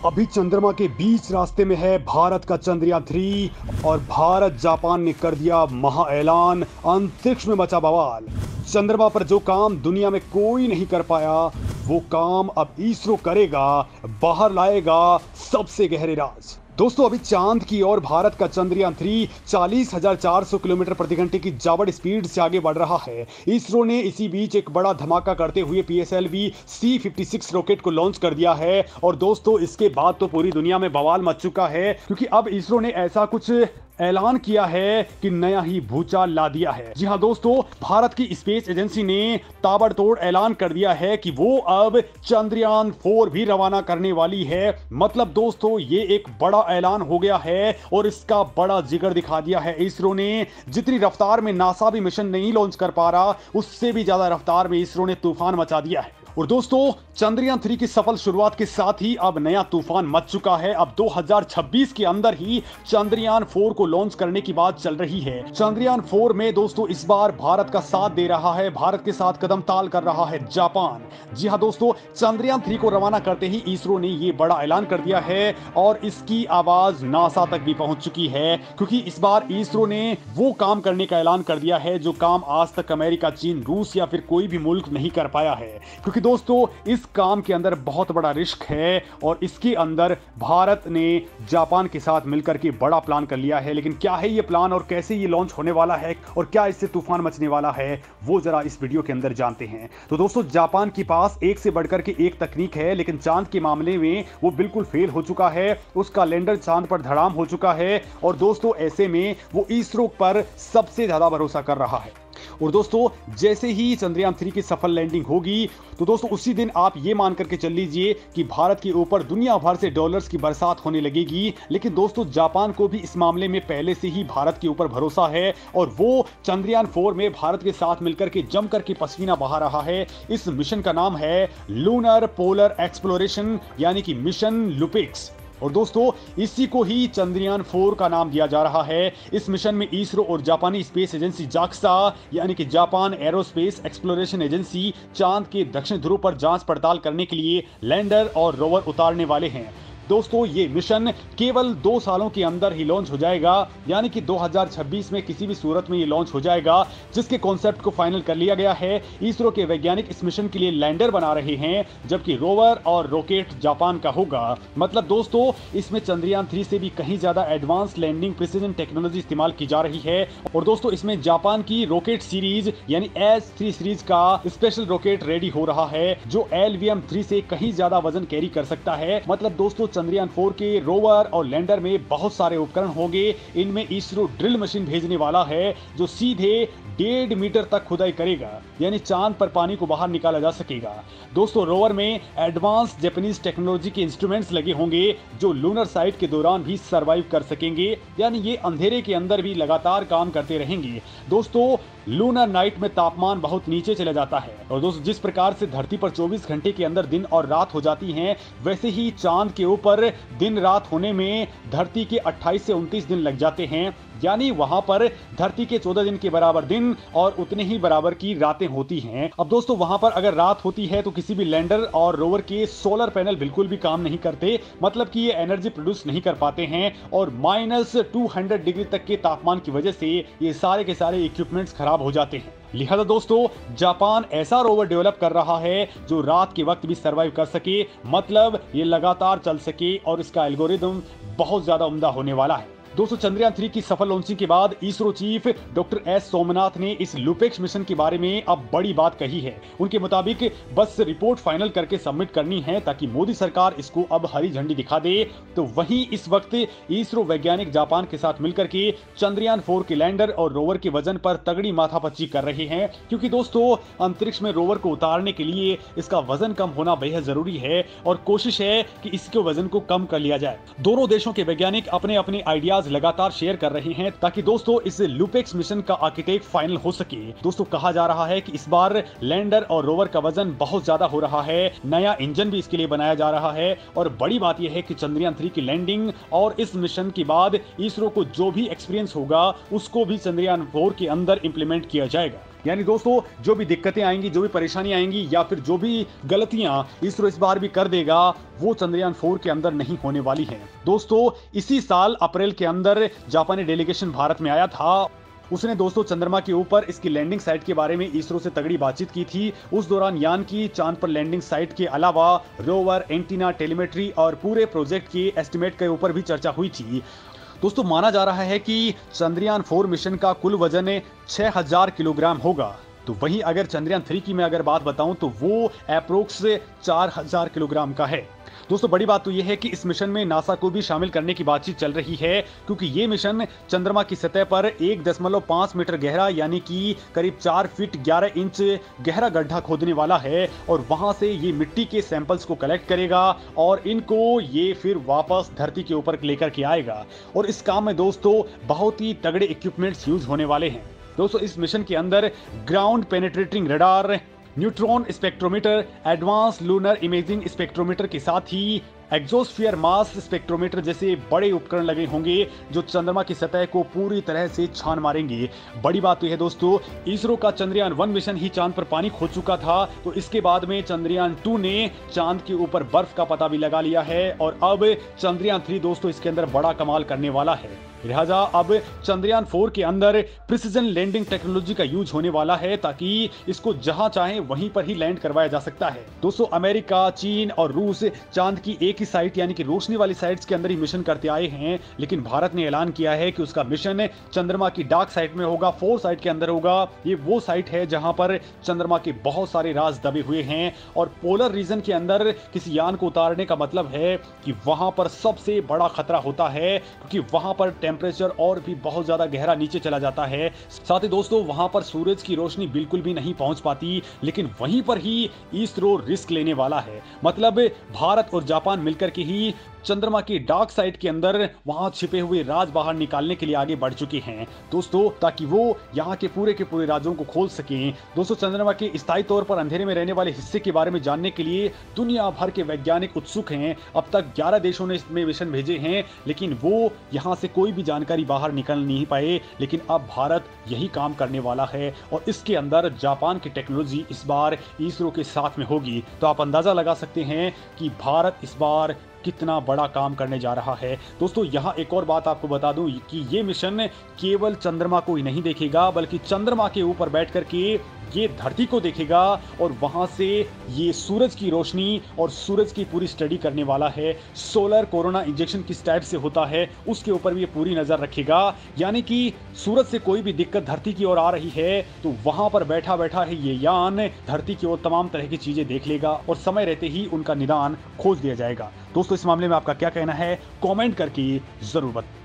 अभी चंद्रमा के बीच रास्ते में है भारत का चंद्रयान-3 और भारत जापान ने कर दिया महा ऐलान। अंतरिक्ष में मचा बवाल। चंद्रमा पर जो काम दुनिया में कोई नहीं कर पाया वो काम अब इसरो करेगा, बाहर लाएगा सबसे गहरे राज। दोस्तों अभी चांद की ओर भारत का चंद्रयान-3 40,400 किलोमीटर प्रति घंटे की जावड़ स्पीड से आगे बढ़ रहा है। इसरो ने इसी बीच एक बड़ा धमाका करते हुए PSLV C56 रॉकेट को लॉन्च कर दिया है और दोस्तों इसके बाद तो पूरी दुनिया में बवाल मच चुका है, क्योंकि अब इसरो ने ऐसा कुछ ऐलान किया है कि नया ही भूचाल ला दिया है। जी हां दोस्तों, भारत की स्पेस एजेंसी ने ताबड़तोड़ ऐलान कर दिया है कि वो अब चंद्रयान-4 भी रवाना करने वाली है। मतलब दोस्तों ये एक बड़ा ऐलान हो गया है और इसका बड़ा जिगर दिखा दिया है इसरो ने। जितनी रफ्तार में नासा भी मिशन नहीं लॉन्च कर पा रहा, उससे भी ज्यादा रफ्तार में इसरो ने तूफान मचा दिया है। और दोस्तों चंद्रयान-3 की सफल शुरुआत के साथ ही अब नया तूफान मच चुका है। अब 2026 के अंदर ही चंद्रयान-4 को लॉन्च करने की बात चल रही है। चंद्रयान-4 में दोस्तों इस बार भारत का साथ दे रहा है, भारत के साथ कदम ताल कर रहा है जापान। जी हां दोस्तों, चंद्रयान-3 को रवाना करते ही इसरो ने यह बड़ा ऐलान कर दिया है और इसकी आवाज नासा तक भी पहुंच चुकी है, क्योंकि इस बार इसरो ने वो काम करने का ऐलान कर दिया है जो काम आज तक अमेरिका, चीन, रूस या फिर कोई भी मुल्क नहीं कर पाया है। क्योंकि दोस्तों इस काम के अंदर बहुत बड़ा रिस्क है और इसके अंदर भारत ने जापान के साथ मिलकर के बड़ा प्लान कर लिया है। लेकिन क्या है ये प्लान और कैसे ये लॉन्च होने वाला है और क्या इससे तूफान मचने वाला है, वो जरा इस वीडियो के अंदर जानते हैं। तो दोस्तों जापान के पास एक से बढ़कर के एक तकनीक है, लेकिन चांद के मामले में वो बिल्कुल फेल हो चुका है। उसका लैंडर चांद पर धड़ाम हो चुका है और दोस्तों ऐसे में वो इसरो पर सबसे ज्यादा भरोसा कर रहा है। और दोस्तों जैसे ही चंद्रयान-3 की सफल लैंडिंग होगी तो दोस्तों उसी दिन आप ये मान करके चल लीजिए कि भारत के ऊपर दुनिया भर से डॉलर्स की बरसात होने लगेगी। लेकिन दोस्तों जापान को भी इस मामले में पहले से ही भारत के ऊपर भरोसा है और वो चंद्रयान-4 में भारत के साथ मिलकर के जम करके पसीना बहा रहा है। इस मिशन का नाम है लूनर पोलर एक्सप्लोरेशन, यानी कि मिशन लुपिक्स। और दोस्तों इसी को ही चंद्रयान-4 का नाम दिया जा रहा है। इस मिशन में इसरो और जापानी स्पेस एजेंसी जाक्सा, यानी कि जापान एरोस्पेस एक्सप्लोरेशन एजेंसी, चांद के दक्षिण ध्रुव पर जांच पड़ताल करने के लिए लैंडर और रोवर उतारने वाले हैं। दोस्तों ये मिशन केवल 2 सालों के अंदर ही लॉन्च हो जाएगा, यानी कि 2026 में किसी भी सूरत में ये लॉन्च हो जाएगा, जिसके कॉन्सेप्ट को फाइनल कर लिया गया है। इसरो के वैज्ञानिक इस मिशन के लिए लैंडर बना रहे हैं, जबकि रोवर और रॉकेट जापान का होगा। मतलब दोस्तों इसमें चंद्रयान-3 से भी कहीं ज्यादा एडवांस लैंडिंग प्रिसिजन टेक्नोलॉजी इस्तेमाल की जा रही है। और दोस्तों इसमें जापान की रॉकेट सीरीज यानी S3 सीरीज का स्पेशल रॉकेट रेडी हो रहा है, जो LVM-3 से कहीं ज्यादा वजन कैरी कर सकता है। मतलब दोस्तों चंद्रयान-4 के रोवर और लैंडर में बहुत सारे उपकरण होंगे। इनमें इसरो ड्रिल मशीन भेजने वाला है जो सीधे 1.5 मीटर तक खुदाई करेगा, यानी चांद पर पानी को बाहर निकाला जा सकेगा। दोस्तों रोवर में एडवांस जापानीज टेक्नोलॉजी के इंस्ट्रूमेंट्स लगे होंगे जो लूनर साइट के दौरान भी सरवाइव कर सकेंगे, यानी ये अंधेरे के अंदर भी लगातार काम करते रहेंगे। दोस्तों लूनर नाइट में तापमान बहुत नीचे चला जाता है और दोस्तों जिस प्रकार से धरती पर 24 घंटे के अंदर दिन और रात हो जाती हैं, वैसे ही चांद के ऊपर दिन रात होने में धरती के 28 से 29 दिन लग जाते हैं, यानी वहां पर धरती के 14 दिन के बराबर दिन और उतने ही बराबर की रातें होती हैं। अब दोस्तों वहां पर अगर रात होती है तो किसी भी लैंडर और रोवर के सोलर पैनल बिल्कुल भी काम नहीं करते, मतलब कि ये एनर्जी प्रोड्यूस नहीं कर पाते हैं और -200 डिग्री तक के तापमान की वजह से ये सारे के सारे इक्विपमेंट्स खराब हो जाते हैं। लिहाजा दोस्तों जापान ऐसा रोवर डेवलप कर रहा है जो रात के वक्त भी सरवाइव कर सके, मतलब ये लगातार चल सके और इसका एल्गोरिदम बहुत ज्यादा उम्दा होने वाला है। दोस्तों चंद्रयान-3 की सफल लॉन्चिंग के बाद ISRO chief doctor S Somnath ने इस लुपेक्स मिशन के बारे में अब बड़ी बात कही है। उनके मुताबिक बस रिपोर्ट फाइनल करके सबमिट करनी है ताकि मोदी सरकार इसको अब हरी झंडी दिखा दे। तो वहीं इस वक्त इसरो वैज्ञानिक जापान के साथ मिलकर के चंद्रयान-4 के लैंडर और रोवर के वजन पर तगड़ी माथापच्ची कर रहे हैं, क्योंकि दोस्तों अंतरिक्ष में रोवर को उतारने के लिए इसका वजन कम होना बेहद जरूरी है और कोशिश है कि इसके वजन को कम कर लिया जाए। दोनों देशों के वैज्ञानिक अपने अपने आइडियाज लगातार शेयर कर रहे हैं ताकि दोस्तों इस लुपेक्स मिशन का आर्किटेक्ट फाइनल हो सके। दोस्तों कहा जा रहा है कि इस बार लैंडर और रोवर का वजन बहुत ज्यादा हो रहा है, नया इंजन भी इसके लिए बनाया जा रहा है और बड़ी बात यह है कि चंद्रयान-3 की लैंडिंग और इस मिशन के बाद इसरो को जो भी एक्सपीरियंस होगा उसको भी चंद्रयान-4 के अंदर इंप्लीमेंट किया जाएगा। यानी दोस्तों जो भी दिक्कतें आएंगी, जो भी परेशानी आएंगी या फिर जो भी गलतियां इसरो इस बार भी कर देगा, वो चंद्रयान 4 के अंदर नहीं होने वाली हैं। दोस्तों इसी साल अप्रैल के अंदर जापानी डेलीगेशन भारत में आया था। उसने दोस्तों चंद्रमा के ऊपर इसकी लैंडिंग साइट के बारे में इसरो से तगड़ी बातचीत की थी। उस दौरान यान की चांद पर लैंडिंग साइट के अलावा रोवर, एंटीना, टेलीमेट्री और पूरे प्रोजेक्ट के एस्टिमेट के ऊपर भी चर्चा हुई थी। दोस्तों माना जा रहा है कि चंद्रयान 4 मिशन का कुल वजन 6000 किलोग्राम होगा। तो वहीं अगर चंद्रयान 3 की मैं अगर बात बताऊं तो वो अप्रोक्स 4000 किलोग्राम का है। दोस्तों बड़ी बात तो यह है कि इस मिशन में नासा को भी शामिल करने की बातचीत चल रही है, क्योंकि ये मिशन चंद्रमा की सतह पर 1.5 मीटर गहरा यानी कि करीब 4 फीट 11 इंच गहरा गड्ढा खोदने वाला है और वहां से ये मिट्टी के सैंपल्स को कलेक्ट करेगा और इनको ये फिर वापस धरती के ऊपर लेकर के आएगा। और इस काम में दोस्तों बहुत ही तगड़े इक्विपमेंट्स यूज होने वाले हैं। दोस्तों इस मिशन के अंदर ground penetrating radar, neutron spectrometer, advance lunar imaging spectrometer के साथ ही एक्सोस्फीयर मास स्पेक्ट्रोमीटर जैसे बड़े उपकरण लगे होंगे जो चंद्रमा की सतह को पूरी तरह से छान मारेंगे। बड़ी बात तो यह दोस्तों, इसरो का चंद्रयान 1 मिशन ही चांद पर पानी खोद चुका था, तो इसके बाद में चंद्रयान 2 ने चांद के ऊपर बर्फ का पता भी लगा लिया है और अब चंद्रयान 3 दोस्तों इसके अंदर बड़ा कमाल करने वाला है। लिहाजा अब चंद्रयान 4 के अंदर प्रिसिजन लैंडिंग टेक्नोलॉजी का यूज होने वाला है ताकि इसको जहां चाहे वहीं पर ही लैंड करवाया जा सकता है। दोस्तों अमेरिका, चीन और रूस चांद की एक ही साइट यानी कि रोशनी वाली साइट्स के अंदर ही मिशन करते आए हैं, लेकिन भारत ने ऐलान किया है कि उसका मिशन चंद्रमा की डार्क साइट में होगा, 4 साइट के अंदर होगा। ये वो साइट है जहां पर चंद्रमा के बहुत सारे राज दबे हुए हैं और पोलर रीजन के अंदर किसी यान को उतारने का मतलब है कि वहां पर सबसे बड़ा खतरा होता है, क्योंकि वहां पर टेम्परेचर और भी बहुत ज्यादा गहरा नीचे चला जाता है। साथ ही दोस्तों वहां पर सूरज की रोशनी बिल्कुल भी नहीं पहुंच पाती, लेकिन वहीं पर ही इसरो रिस्क लेने वाला है। मतलब भारत और जापान मिलकर के ही चंद्रमा की डार्क साइड के अंदर वहां छिपे हुए राज बाहर निकालने के लिए आगे बढ़ चुके हैं दोस्तों, ताकि वो यहां के पूरे राजों को खोल सकें। दोस्तों चंद्रमा के स्थायी तौर पर अंधेरे में रहने वाले हिस्से के बारे में जानने के लिए दुनिया भर के वैज्ञानिक उत्सुक हैं। अब तक 11 देशों ने इसमें मिशन भेजे हैं, लेकिन वो यहां से कोई भी जानकारी बाहर निकल नहीं पाए। लेकिन अब भारत यही काम करने वाला है और इसके अंदर जापान की टेक्नोलॉजी इस बार इसरो के साथ में होगी। तो आप अंदाजा लगा सकते हैं कि भारत इस बार कितना बड़ा काम करने जा रहा है। दोस्तों यहाँ एक और बात आपको बता दूं कि ये मिशन केवल चंद्रमा को ही नहीं देखेगा, बल्कि चंद्रमा के ऊपर बैठ करके ये धरती को देखेगा और वहां से ये सूरज की रोशनी और सूरज की पूरी स्टडी करने वाला है। सोलर कोरोना इंजेक्शन किस टाइप से होता है उसके ऊपर भी ये पूरी नजर रखेगा। यानी कि सूरज से कोई भी दिक्कत धरती की ओर आ रही है तो वहां पर बैठा बैठा है ये यान धरती की ओर तमाम तरह की चीजें देख लेगा और समय रहते ही उनका निदान खोज दिया जाएगा। दोस्तों इस मामले में आपका क्या कहना है, कमेंट करके जरूर बताएं।